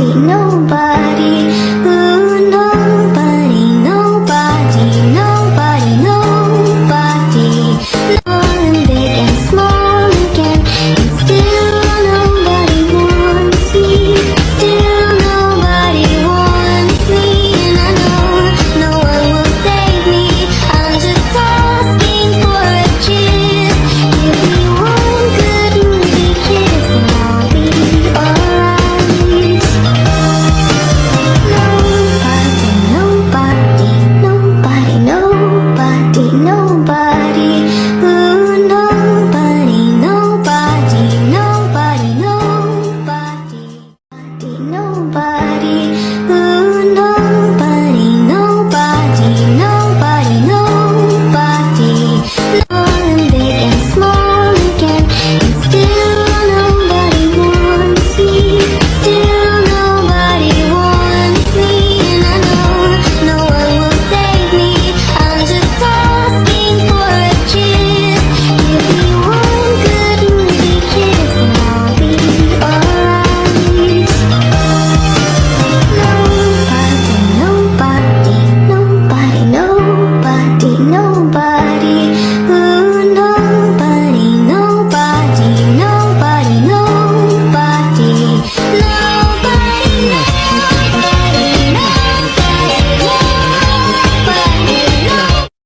nobody, ooh, nobody, nobody, nobody, nobody. Long and big and small again, and still nobody wants me. Still nobody wants me, and I know no one will save me. I'm just asking for a kiss. Give me one good movie kiss, and I'll be alright. Nobody, nobody, nobody, ooh, nobody, nobody, nobody, nobody, nobody.